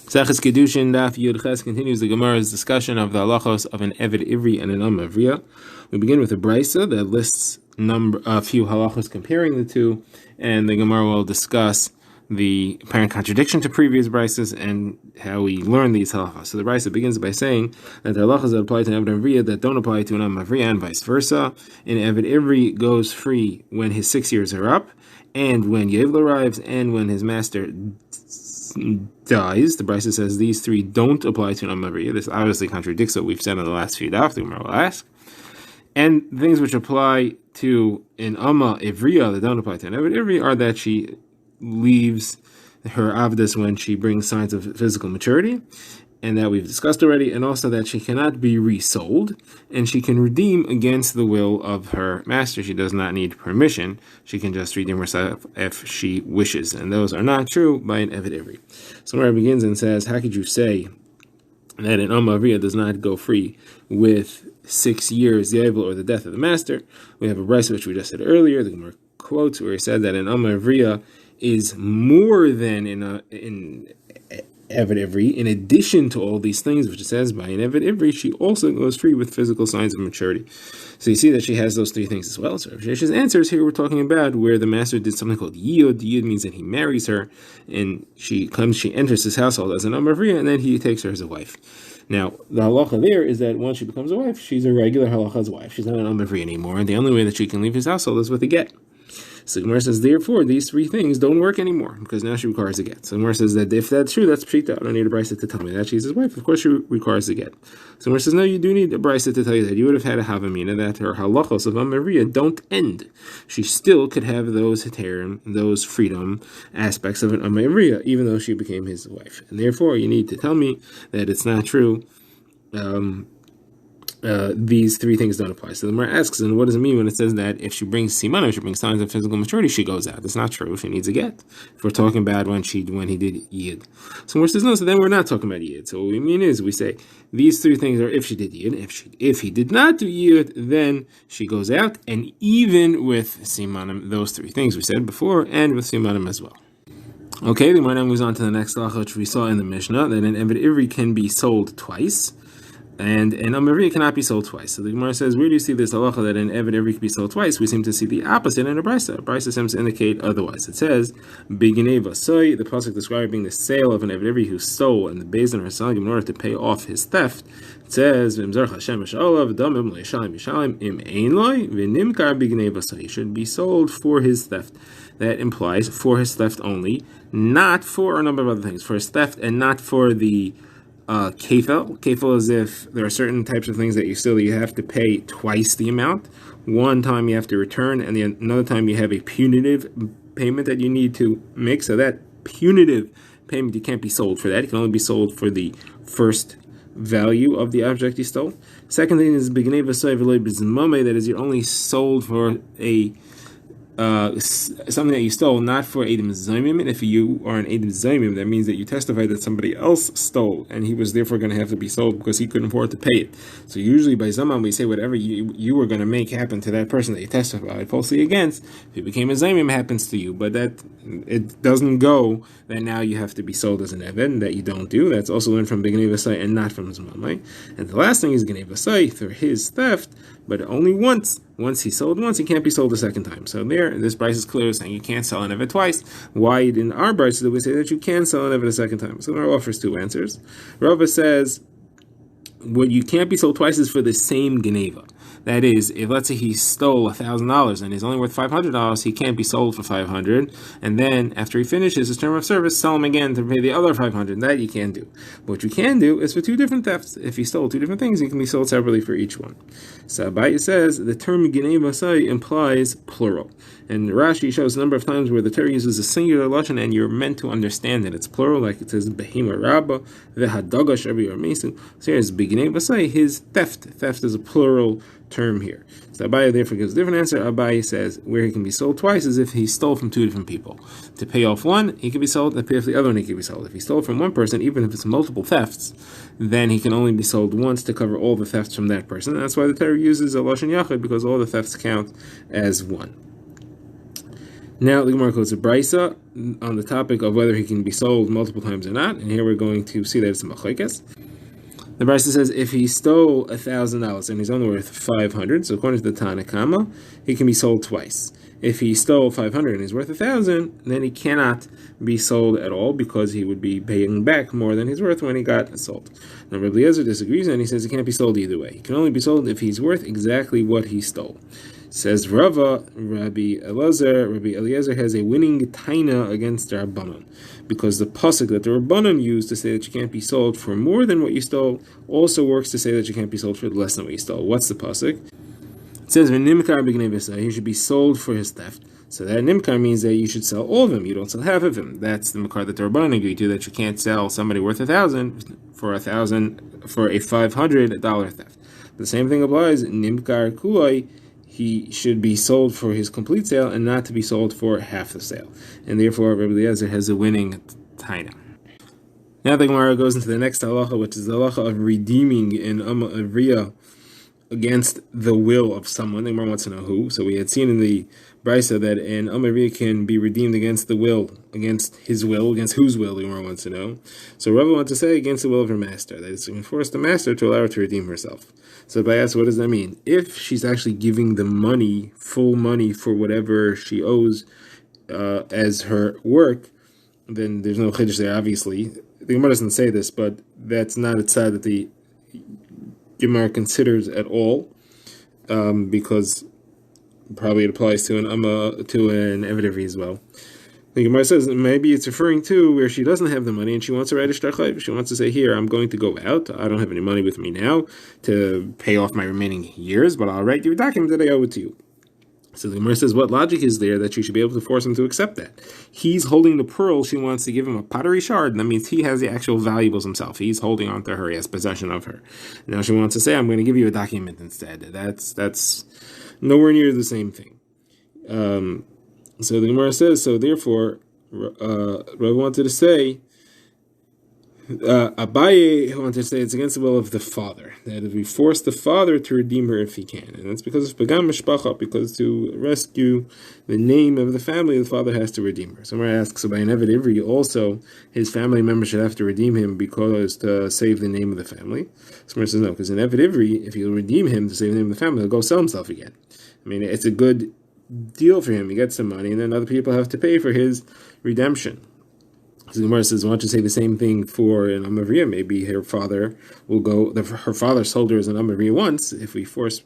Sachas Kiddushin Daf Yud Ches continues the Gemara's discussion of the halachos of an Eved Ivri and an Amavriya. We begin with a brisa that lists a few halachos comparing the two, and the Gemara will discuss the apparent contradiction to previous brisas and how we learn these halachos. So the brisa begins by saying that the halachos that apply to an Eved Ivri that don't apply to an Amavriya and vice versa. An Eved Ivri goes free when his 6 years are up, and when Yovel arrives, and when his master dies. The Brisa says these three don't apply to an Amavriya. This obviously contradicts what we've said in the last few daf. The Gemara will ask. And things which apply to an Amma Ivriya that don't apply to an Eved Ivri are that she leaves her avdus when she brings signs of physical maturity, and that we've discussed already, and also that she cannot be resold, and she can redeem against the will of her master. She does not need permission. She can just redeem herself if she wishes, and those are not true by an Eved Ivri. So where it begins and says, how could you say that an Amma Avriya does not go free with 6 years, the Yovel, or the death of the master? We have a brisa which we just said earlier, the Gemara quotes, where he said that an Amma Avriya is more than in Eved Ivri. In addition to all these things, which it says by an Eved Ivri, she also goes free with physical signs of maturity. So you see that she has those three things as well. So Shesh's answers here we're talking about where the master did something called Yiyud. Yiyud means that he marries her, and she enters his household as an Amavriya, and then he takes her as a wife. Now, the halacha there is that once she becomes a wife, she's a regular halacha's wife. She's not an Amavriya anymore, and the only way that she can leave his household is with a get. So Gemara says, therefore, these three things don't work anymore, because now she requires a get. So Gemara says that if that's true, that's pshita. I don't need a brisa to tell me that she's his wife. Of course, she requires a get. So Gemara says, no, you do need a brisa to tell you that. You would have had a havamina that her halachos of Amavriya don't end. She still could have those heterim, those freedom aspects of an Amavriya, even though she became his wife. And therefore, you need to tell me that it's not true. These three things don't apply. So the Gemara asks, and what does it mean when it says that if she brings simana, if she brings signs of physical maturity, she goes out? That's not true. She needs a get. If we're talking about when he did yid. So Gemara says no. So then we're not talking about yid. So what we mean is we say these three things are if she did yid. If he did not do yid, then she goes out. And even with simanim, those three things we said before, and with simanim as well. Okay, the Gemara moves on to the next halacha, which we saw in the Mishnah, that an Eved Ivri can be sold twice, and an Amavriya cannot be sold twice. So the Gemara says, where do you see this halacha that an Eved Ivri can be sold twice? We seem to see the opposite in a brisa. A brisa seems to indicate otherwise. It says, Beginei Vasoy, the pasuk describing the sale of an Eved Ivri who stole, and the Beis Din are selling him in order to pay off his theft. It says, V'imzar Hashem Shalav, Damim Le'Shalim Yishalim Im Ein Loi, V'nimkar Beginei Vasoy. He should be sold for his theft. That implies for his theft only, not for a number of other things. For his theft and not for the kefil. Kefil is if there are certain types of things that you have to pay twice the amount. One time you have to return, and another time you have a punitive payment that you need to make. So that punitive payment, you can't be sold for that. It can only be sold for the first value of the object you stole. Second thing is beginei v'soy v'loy b'zmameh, that is, you're only sold for a something that you stole, not for Eidim Zaymim. And if you are an Eidim Zaymim, that means that you testify that somebody else stole, and he was therefore going to have to be sold because he couldn't afford to pay it. So usually by Zaman we say whatever you were going to make happen to that person that you testified falsely against, if he became a Zaymim, happens to you. But that it doesn't go that now you have to be sold as an Eved, that you don't do. That's also learned from Beginei V'Sai and not from Zaman. Right? And the last thing is Beginei V'Sai for his theft, but only once. Once he sold once, he can't be sold a second time. So there, this price is clear, saying you can't sell an Eved twice. Why in our price do we say that you can sell an Eved a second time? So Gemara offers two answers. Rava says, what you can't be sold twice is for the same Geneva. That is, if let's say he stole $1,000 and he's only worth $500, he can't be sold for $500. And then after he finishes his term of service, sell him again to pay the other $500. That you can't do. But what you can do is for two different thefts. If he stole two different things, he can be sold separately for each one. So Abaye says the term Ginei Vasai implies plural. And Rashi shows a number of times where the Torah uses a singular lashon and you're meant to understand that it's plural, like it says Behema Rabba, Vehadaga Shabi or Mesu. So here's Beginei Vasai, his theft. Theft is a plural term here. So Abaye therefore gives a different answer. Abaye says where he can be sold twice is if he stole from two different people. To pay off one, he can be sold, to pay off the other one, he can be sold. If he stole from one person, even if it's multiple thefts, then he can only be sold once to cover all the thefts from that person. And that's why the Torah uses a lashon yachid, because all the thefts count as one. Now the Gemara quotes a brisa on the topic of whether he can be sold multiple times or not, and here we're going to see that it's a machlekes. The brisa says if he stole $1,000 and he's only worth 500, so according to the Tana Kama, he can be sold twice. If he stole 500 and he's worth 1,000, then he cannot be sold at all because he would be paying back more than he's worth when he got sold. Now Rabbi Eliezer disagrees and he says he can't be sold either way. He can only be sold if he's worth exactly what he stole. Says Rava, Rabbi Eliezer has a winning taina against the Rabbanon, because the pasuk that the Rabbanon used to say that you can't be sold for more than what you stole also works to say that you can't be sold for less than what you stole. What's the pasuk? It says he should be sold for his theft. So that nimkar means that you should sell all of them. You don't sell half of them. That's the makar that the Rabbanon agreed to, that you can't sell somebody worth 1,000 for a $500 theft. The same thing applies. Nimkar kuloi. He should be sold for his complete sale and not to be sold for half the sale. And therefore, Rabbi Eliezer has a winning taina. Now the Gemara goes into the next halacha, which is the halacha of redeeming in Amma Avriya against the will of someone. The Gemara wants to know who. So we had seen in the brisa that an Amma Avriya can be redeemed against the will, against his will, against whose will, the Gemara wants to know. So Rabbi wants to say against the will of her master, that is to force the master to allow her to redeem herself. So by asking, what does that mean? If she's actually giving the money, full money for whatever she owes as her work, then there's no chiddush there, obviously. The Gemara doesn't say this, but that's not a tzad that the Gemara considers at all, because probably it applies to an Eved Ivri as well. The Gemara says maybe it's referring to where she doesn't have the money and she wants to write a shtar chayv. She wants to say, here, I'm going to go out. I don't have any money with me now to pay off my remaining years, but I'll write you a document that I owe it to you. So the Gemara says, what logic is there that she should be able to force him to accept that? He's holding the pearl. She wants to give him a pottery shard. That means he has the actual valuables himself. He's holding on to her. He has possession of her. Now she wants to say, I'm going to give you a document instead. That's nowhere near the same thing. So the Gemara says, so therefore, Rav wanted to say, Abaye wanted to say it's against the will of the father, that if we force the father to redeem her if he can. And that's because of Pagam Mishpacha, because to rescue the name of the family, the father has to redeem her. Somebody asks, so by an Eved Ivri, also his family members should have to redeem him because to save the name of the family. Somebody says no, because an Eved Ivri, if you redeem him to save the name of the family, he'll go sell himself again. I mean, it's a good deal for him. He gets some money, and then other people have to pay for his redemption. So the Gemara says, why don't you say the same thing for an Amavriya? Maybe her father will go, her father sold her as an Amavriya once. If we force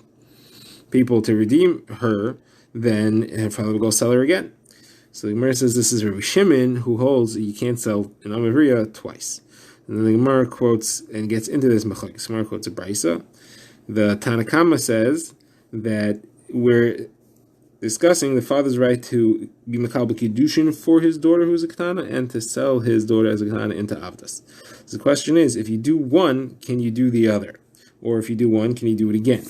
people to redeem her, then her father will go sell her again. So the Gemara says this is Rabbi Shimon who holds you can't sell an Amavriya twice. And then the Gemara quotes and gets into this machlokes. The Gemara quotes a brisa. The Tanakama says that we're discussing the father's right to be makabel kiddushin for his daughter who's a katana and to sell his daughter as a katana into avdas. So the question is, if you do one, can you do the other? Or if you do one, can you do it again?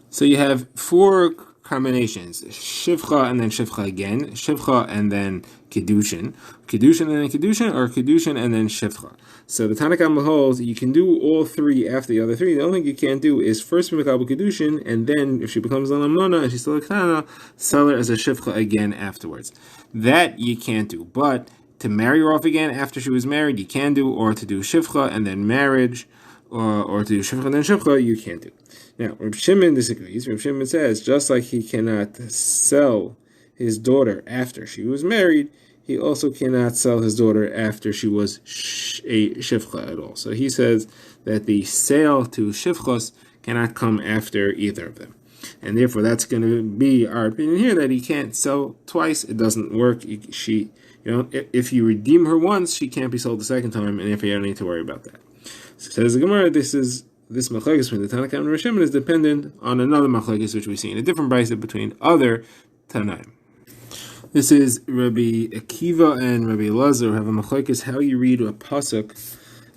So you have four combinations: shivcha and then shivcha again, shivcha and then kiddushin, kiddushin and then kiddushin, or kiddushin and then shivcha. So the Tanakhama holds you can do all three after the other three. The only thing you can't do is first be makabel kiddushin, and then if she becomes an almana and she's still a katana, sell her as a shivcha again afterwards. That you can't do. But to marry her off again after she was married, you can do, or to do shivcha and then marriage, or to do shivcha and then shivcha, you can't do. Now, Reb Shimon disagrees. Reb Shimon says, just like he cannot sell his daughter after she was married, he also cannot sell his daughter after she was a shivcha at all. So he says that the sale to shivchos cannot come after either of them. And therefore, that's going to be our opinion here, that he can't sell twice. It doesn't work. If you redeem her once, she can't be sold the second time, and if you don't need to worry about that. So says the Gemara, this machlekes between the Tanakhama and Reb Shimon is dependent on another machlekes which we see in a different brisa between other Tanaim. This is Rabbi Akiva and Rabbi Elazar have a machlekes how you read a pasuk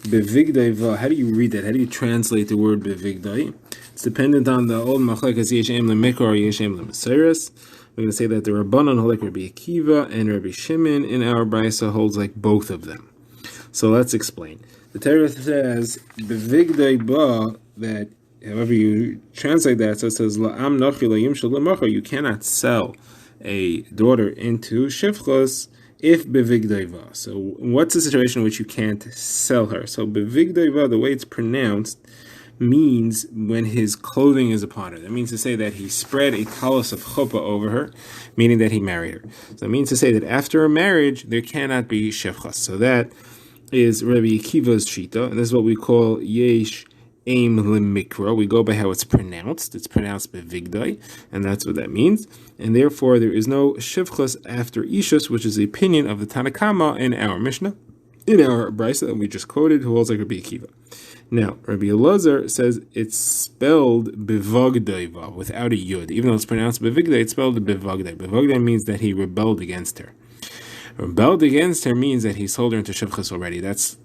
bevigdai va. How do you read that? How do you translate the word bevigdai? It's dependent on the old machlekes yeshem lemikor or yeshem lemasiris. We're going to say that the Rabbanon hold like Rabbi Akiva and Rabbi Shimon in our brisa holds like both of them. So let's explain. The Torah says bevigdai ba, that however you translate that, so it says la'am nachi la'yim shel la'macha, you cannot sell a daughter into shivchos if bevigdaiva. So what's the situation in which you can't sell her? So bevigdaiva, the way it's pronounced, means when his clothing is upon her. That means to say that he spread a talus of chuppah over her, meaning that he married her. So it means to say that after a marriage, there cannot be shivchas. So that is Rabbi Akiva's shita, and this is what we call yesh aim limikra. We go by how it's pronounced. It's pronounced bevigdai, and that's what that means. And therefore, there is no shivchas after ishus, which is the opinion of the Tanakama in our Mishnah, in our brisa that we just quoted, who holds like Rabbi Akiva. Now, Rabbi Elazar says it's spelled bevagdaiva without a yud. Even though it's pronounced bevigdai, it's spelled bevagdai. Bevagdai means that he rebelled against her. Rebelled against her means that he sold her into shivchas already. That's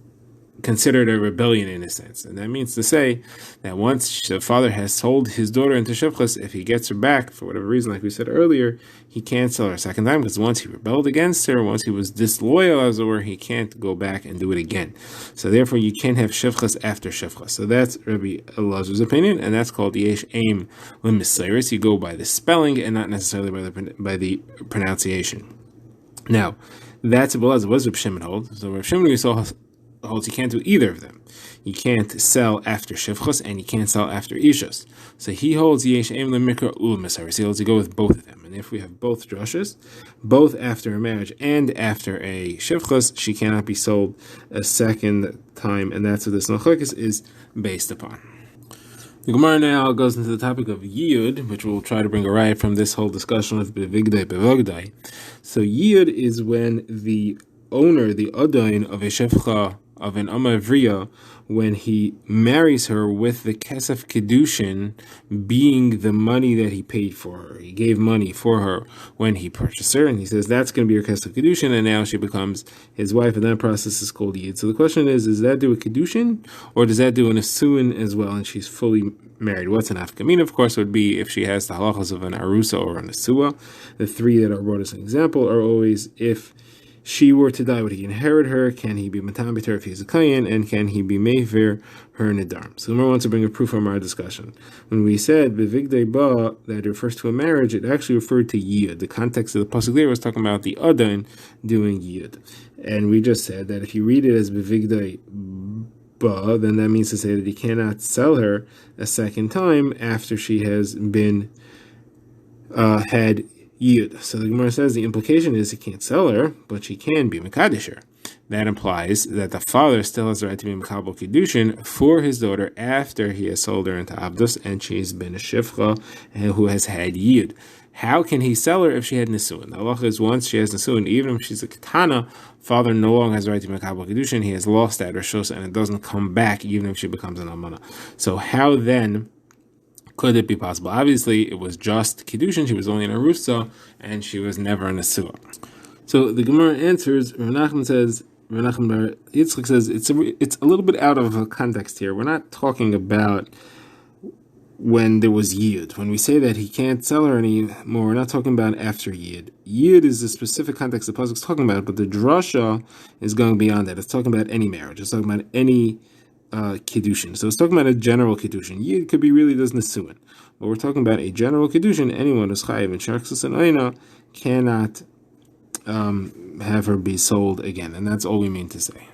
considered a rebellion in a sense. And that means to say that once the father has sold his daughter into shivchas, if he gets her back, for whatever reason, like we said earlier, he can't sell her a second time, because once he rebelled against her, once he was disloyal, as it were, he can't go back and do it again. So therefore, you can't have shivchas after shivchas. So that's Rabbi Elazar's opinion, and that's called yesh aim limisiris. You go by the spelling and not necessarily by the pronunciation. Now, that's what was Reb Shimon hold. So Reb Shimon holds you can't do either of them. You can't sell after shivchos and you can't sell after ishos. So he holds yesh aim lemikra ulmisaris. He holds to go with both of them. And if we have both drushes, both after a marriage and after a shivchos, she cannot be sold a second time, and that's what this machlokes is based upon. The Gemara now goes into the topic of yiyud, which we'll try to bring a riot from this whole discussion of bevigdai bevogdai. So yiyud is when the owner, the adain of a shevcha, of an amavriya, when he marries her with the kesef kiddushin being the money that he paid for her. He gave money for her when he purchased her, and he says that's going to be your kesef kiddushin, and now she becomes his wife, and that process is called yid. So the question is, does that do a kiddushin, or does that do an asuin as well, and she's fully married? What's an afkamin? Of course, would be if she has the halachas of an arusa or an asua. The three that are brought as an example are always if she were to die, would he inherit her? Can he be matam her if he's a kayin? And can he be mefer her nedarim? So Gemara wants to bring a proof from our discussion. When we said bevigdei ba, that refers to a marriage, it actually referred to yid. The context of the pasuk there was talking about the adain doing yid, and we just said that if you read it as bevigdei ba, then that means to say that he cannot sell her a second time after she has been had yid. So the Gemara says the implication is he can't sell her, but she can be mekadesher. That implies that the father still has the right to be mekabel kiddushin for his daughter after he has sold her into abdus and she's been a shivcha who has had yid. How can he sell her if she had nisuin? The halacha is once she has nisuin, even if she's a katana, father no longer has the right to mekabel kiddushin. He has lost that rishus and it doesn't come back even if she becomes an almana. So how then could it be possible? Obviously, it was just kiddushin. She was only in a rusa, and she was never in a suah. So the Gemara answers. Rav Nachman bar Yitzchak says it's a little bit out of context here. We're not talking about when there was yid. When we say that he can't sell her anymore, we're not talking about after yid. Yid is the specific context the pasuk is talking about, but the drasha is going beyond that. It's talking about any marriage. It's talking about any kiddushin. So it's talking about a general kiddushin. Yid could be really does nesuin, but we're talking about a general kiddushin. Anyone who's chayiv in sharksus and aina cannot have her be sold again, and that's all we mean to say.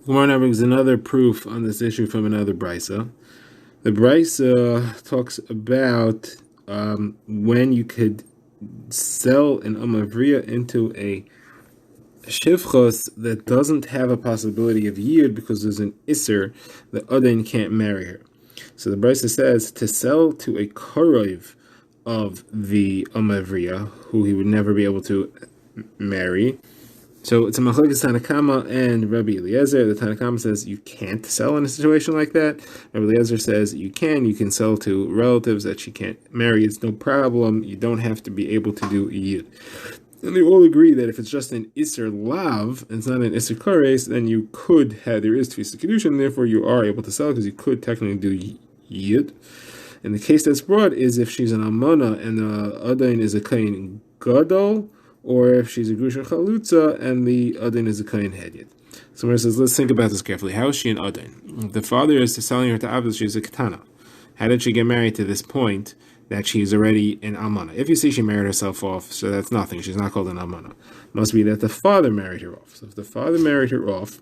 Gemara now brings another proof on this issue from another brisa. The brisa talks about when you could sell an amavriya into a shivchos that doesn't have a possibility of yid because there's an isser, the adain can't marry her. So the brisa says to sell to a karoiv of the amavriya who he would never be able to marry. So it's a machlokes Tanakama and Rabbi Eliezer. The Tanakama says you can't sell in a situation like that. Rabbi Eliezer says you can sell to relatives that she can't marry. It's no problem. You don't have to be able to do yid. And they all agree that if it's just an Isser Lav, and it's not an Isser Kares, then you could have, there is Tfisa Kiddushin, and therefore you are able to sell because you could technically do Yid. And the case that's brought is if she's an Amana and the Adain is a Kain Gadol, or if she's a Grusha Chalutza and the Adain is a Kain Hedyet. So Mara says, let's think about this carefully. How is she an Adain? If the father is selling her to Abdus, she's a Katana. How did she get married to this point that she's already an almana. If you see she married herself off, so that's nothing. She's not called an almana. Must be that the father married her off. So if the father married her off,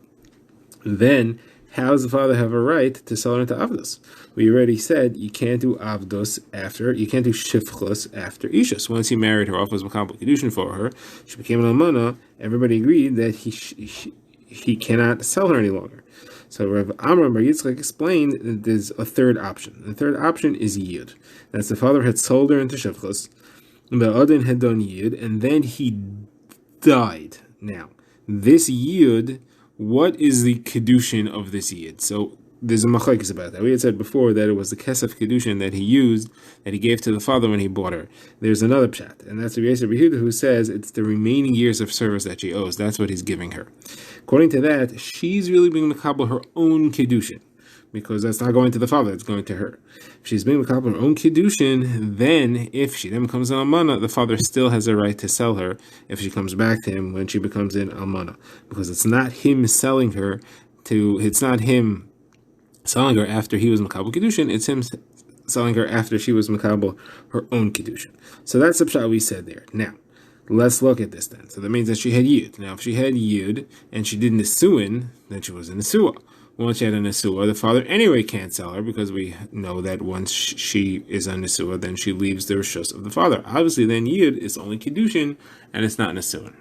then how does the father have a right to sell her into avdos? We already said you can't do avdos after, you can't do shifchus after ishus. Once he married her off, was makabel kiddushin for her, she became an almana. Everybody agreed that he cannot sell her any longer. So Rav Amram Bar Yitzchak explained that there's a third option. The third option is yid. That's the father had sold her into shifchus, the Adin had done yid, and then he died. Now, this yid, what is the Kiddushin of this yid? So there's a machlokes about that. We had said before that it was the kesef Kiddushin that he used, that he gave to the father when he bought her. There's another pshat, and that's Rabbi Yosef Yehuda, who says it's the remaining years of service that she owes. That's what he's giving her. According to that, she's really being makabel her own Kiddushin, because that's not going to the father, it's going to her. If she's being makabel her own Kiddushin, then if she then becomes an almana, the father still has a right to sell her if she comes back to him when she becomes an almana, because it's not him selling her it's not him selling her after he was makabel Kiddushin, it's him selling her after she was makabel her own Kiddushin. So that's the pshat we said there. Now, let's look at this then. So that means that she had yud. Now, if she had yud and she did nisuin, then she was a nesua. Once she had a nesua, the father anyway can't sell her, because we know that once she is a nesua, then she leaves the rishus of the father. Obviously, then yud is only kiddushin and it's not nesuin.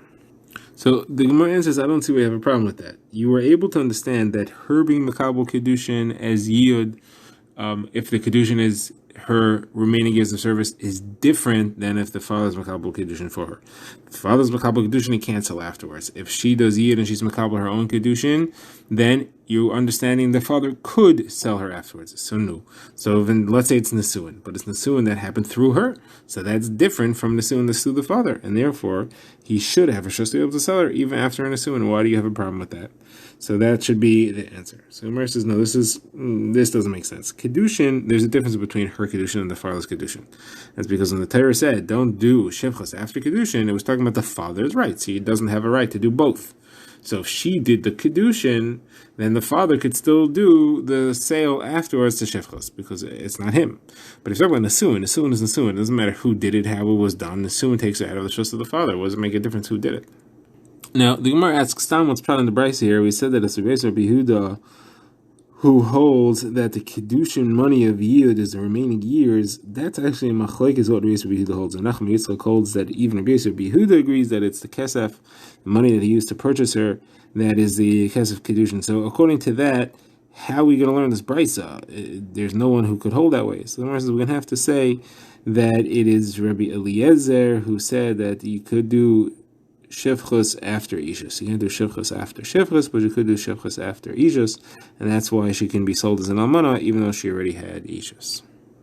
So the Gemara answers, I don't see we have a problem with that. You were able to understand that her being makabel kiddushin as yud, if the kiddushin is her remaining years of service, is different than if the father's makabel kiddushin for her. If the father's makabel kiddushin, he can't sell afterwards. If she does yid and she's makabel her own kiddushin, then you understanding the father could sell her afterwards. So no. So then let's say it's nesuin, but it's nesuin that happened through her. So that's different from nesuin that's through the father, and therefore he should have a shus to be able to sell her even after a nesuin. Why do you have a problem with that? So that should be the answer. So Umar says, no, this doesn't make sense. Kiddushin, there's a difference between her Kiddushin and the father's Kiddushin. That's because when the Torah said, don't do shivchas after Kiddushin, it was talking about the father's rights. He doesn't have a right to do both. So if she did the Kiddushin, then the father could still do the sale afterwards to shivchas, because it's not him. But if you're talking about Nesuin is Nesuin. It doesn't matter who did it, how it was done. Nesuin takes it out of the trust of the father. What does it make a difference who did it? Now, the Gemara asks, Stam, what's prat in the Brisa here? We said that it's Rabbi Yehuda who holds that the Kiddushin money of Yid is the remaining years. That's actually a machlokes is what Rabbi Yehuda holds. And Nachman Yitzchak holds that even Rabbi Yehuda agrees that it's the kesef, the money that he used to purchase her, that is the kesef Kiddushin. So according to that, how are we going to learn this Brisa? There's no one who could hold that way. So the Gemara says we're going to have to say that it is Rabbi Eliezer who said that you could do shivchus after ishus. You can't do shivchus after shivchus, but you could do shivchus after ishus, and that's why she can be sold as an almana even though she already had ishus.